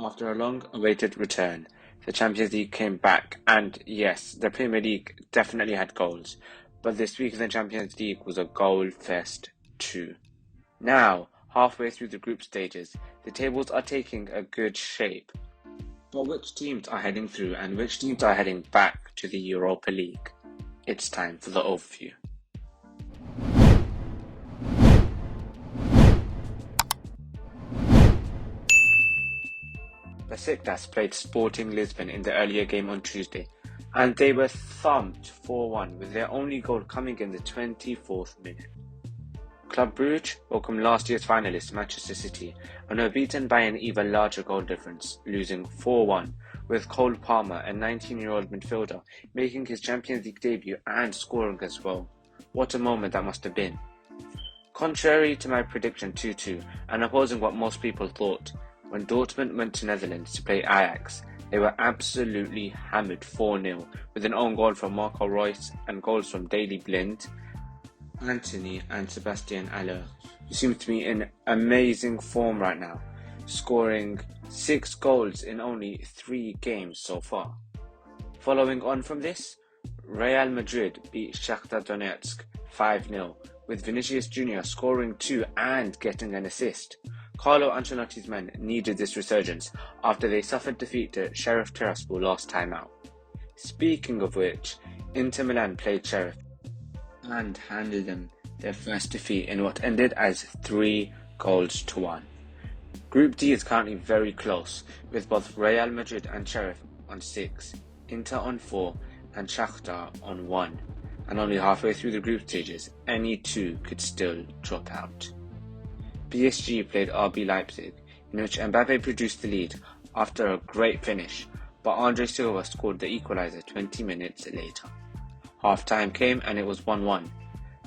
After a long-awaited return, the Champions League came back, and yes, the Premier League definitely had goals, but this week in the Champions League was a goal fest too. Now, halfway through the group stages, the tables are taking a good shape. But which teams are heading through and which teams are heading back to the Europa League? It's time for the overview. Besiktas played Sporting Lisbon in the earlier game on Tuesday, and they were thumped 4-1 with their only goal coming in the 24th minute. Club Brugge welcomed last year's finalists Manchester City and were beaten by an even larger goal difference, losing 4-1, with Cole Palmer, a 19-year-old midfielder, making his Champions League debut and scoring as well. What a moment that must have been. Contrary to my prediction 2-2, and opposing what most people thought, when Dortmund went to Netherlands to play Ajax, they were absolutely hammered 4-0, with an own goal from Marco Reus and goals from Daley Blind, Anthony and Sebastian Aller, who seem to be in amazing form right now, scoring 6 goals in only 3 games so far. Following on from this, Real Madrid beat Shakhtar Donetsk 5-0, with Vinicius Jr. scoring 2 and getting an assist. Carlo Ancelotti's men needed this resurgence after they suffered defeat to Sheriff Tiraspol last time out. Speaking of which, Inter Milan played Sheriff and handed them their first defeat in what ended as 3-1. Group D is currently very close, with both Real Madrid and Sheriff on 6, Inter on 4 and Shakhtar on 1, and only halfway through the group stages, any two could still drop out. PSG played RB Leipzig, in which Mbappe produced the lead after a great finish, but Andre Silva scored the equaliser 20 minutes later. Half-time came and it was 1-1,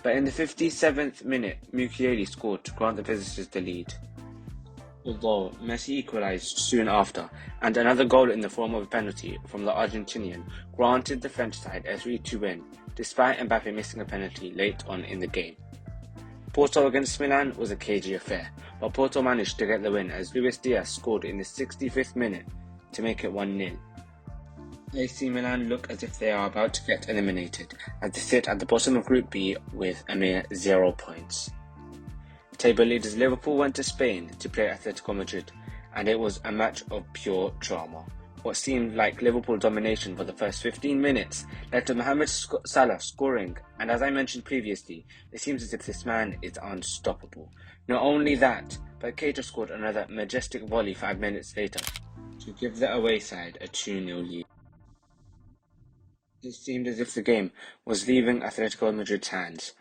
but in the 57th minute, Mukiele scored to grant the visitors the lead. Although Messi equalised soon after, and another goal in the form of a penalty from the Argentinian granted the French side a 3-2 win, despite Mbappe missing a penalty late on in the game. Porto against Milan was a cagey affair, but Porto managed to get the win as Luis Diaz scored in the 65th minute to make it 1-0. AC Milan look as if they are about to get eliminated, as they sit at the bottom of Group B with a mere 0 points. Table leaders Liverpool went to Spain to play Atletico Madrid, and it was a match of pure drama. What seemed like Liverpool domination for the first 15 minutes led to Mohamed Salah scoring, and as I mentioned previously, it seems as if this man is unstoppable. Not only that, but Keita scored another majestic volley 5 minutes later to give the away side a 2-0 lead. It seemed as if the game was leaving Atletico Madrid's hands,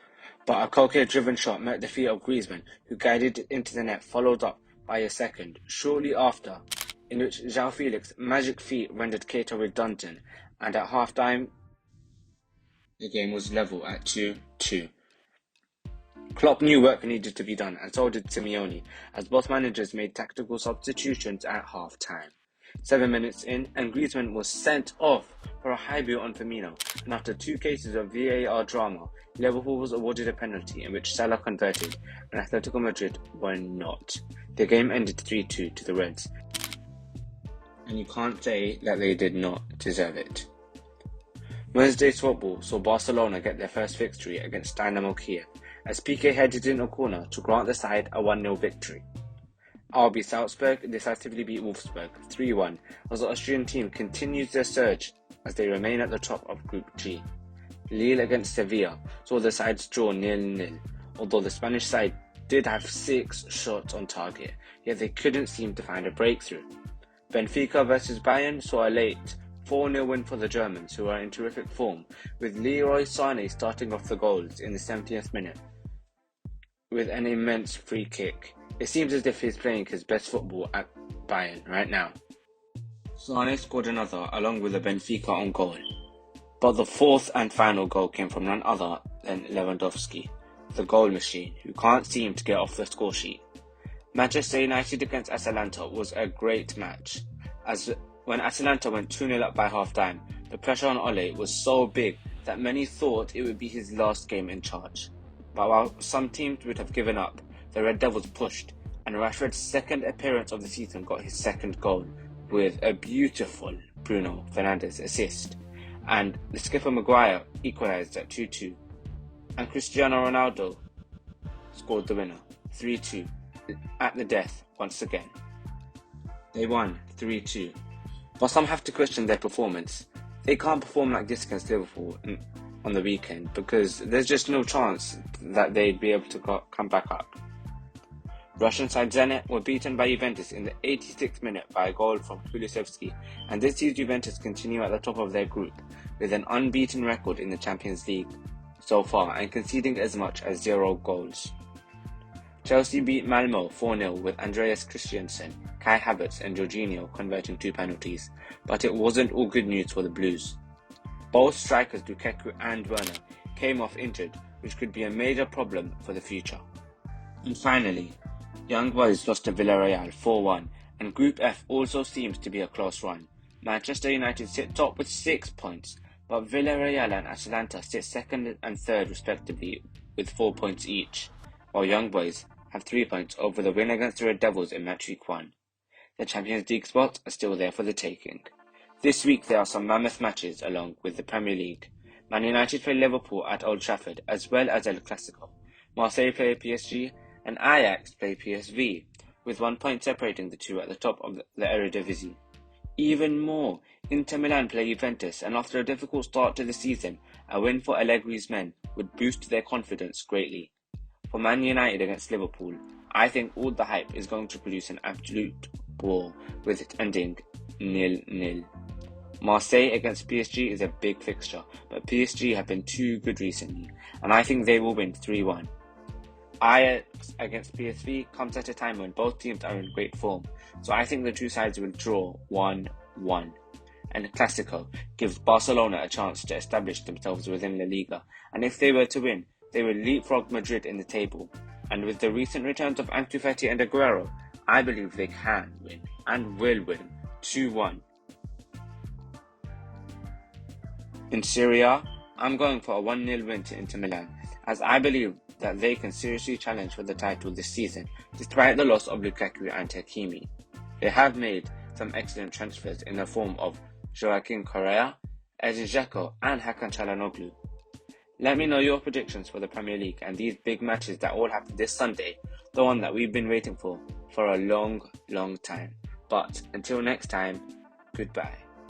but a Koke-driven shot met the feet of Griezmann, who guided it into the net, followed up by a second shortly after, in which João Felix's magic feat rendered Keita redundant, and at half-time, the game was level at 2-2. Klopp knew work needed to be done, and so did Simeone, as both managers made tactical substitutions at half-time. 7 minutes in, and Griezmann was sent off for a high boot on Firmino, and after 2 cases of VAR drama, Liverpool was awarded a penalty in which Salah converted, and Atletico Madrid were not. The game ended 3-2 to the Reds, and you can't say that they did not deserve it. Wednesday's football saw Barcelona get their first victory against Dynamo Kiev, as Piqué headed in a corner to grant the side a 1-0 victory. RB Salzburg decisively beat Wolfsburg 3-1 as the Austrian team continues their surge as they remain at the top of Group G. Lille against Sevilla saw the sides draw 0-0, although the Spanish side did have 6 shots on target, yet they couldn't seem to find a breakthrough. Benfica vs Bayern saw a late 4-0 win for the Germans, who are in terrific form, with Leroy Sané starting off the goals in the 70th minute with an immense free kick. It seems as if he's playing his best football at Bayern right now. Sané scored another along with a Benfica on goal, but the fourth and final goal came from none other than Lewandowski, the goal machine, who can't seem to get off the score sheet. Manchester United against Atalanta was a great match, as when Atalanta went 2-0 up by half-time, the pressure on Ole was so big that many thought it would be his last game in charge. But while some teams would have given up, the Red Devils pushed, And Rashford's second appearance of the season got his second goal with a beautiful Bruno Fernandes assist. And the skipper Maguire equalised at 2-2. And Cristiano Ronaldo scored the winner, 3-2, at the death once again. They won 3-2. But some have to question their performance. They can't perform like this against Liverpool on the weekend because there's just no chance that they'd be able to come back up. Russian side Zenit were beaten by Juventus in the 86th minute by a goal from Kulusevski, and this sees Juventus continue at the top of their group with an unbeaten record in the Champions League so far and conceding as much as 0 goals. Chelsea beat Malmo 4-0 with Andreas Christensen, Kai Havertz and Jorginho converting 2 penalties, but it wasn't all good news for the Blues. Both strikers Lukaku and Werner came off injured, which could be a major problem for the future. And finally, Young Boys lost to Villarreal 4-1, and Group F also seems to be a close run. Manchester United sit top with 6 points, but Villarreal and Atalanta sit second and third respectively with 4 points each, while Young Boys have 3 points over the win against the Red Devils in match week 1. The Champions League spots are still there for the taking. This week there are some mammoth matches along with the Premier League. Man United play Liverpool at Old Trafford as well as El Clasico. Marseille play PSG and Ajax play PSV, with 1 point separating the two at the top of the Eredivisie. Even more, Inter Milan play Juventus, and after a difficult start to the season, a win for Allegri's men would boost their confidence greatly. For Man United against Liverpool, I think all the hype is going to produce an absolute war, with it ending 0-0. Marseille against PSG is a big fixture, but PSG have been too good recently, and I think they will win 3-1. Ajax against PSV comes at a time when both teams are in great form, so I think the two sides will draw 1-1. And the Clasico gives Barcelona a chance to establish themselves within La Liga, and if they were to win, they will leapfrog Madrid in the table. And with the recent returns of Ansu Fati and Aguero, I believe they can win, and will win, 2-1. In Serie A, I'm going for a 1-0 win to Inter Milan, as I believe that they can seriously challenge for the title this season, despite the loss of Lukaku and Hakimi. They have made some excellent transfers in the form of Joaquin Correa, Edin Dzeko and Hakan Çalhanoğlu. Let me know your predictions for the Premier League and these big matches that all happen this Sunday, the one that we've been waiting for a long, long time. But until next time, goodbye.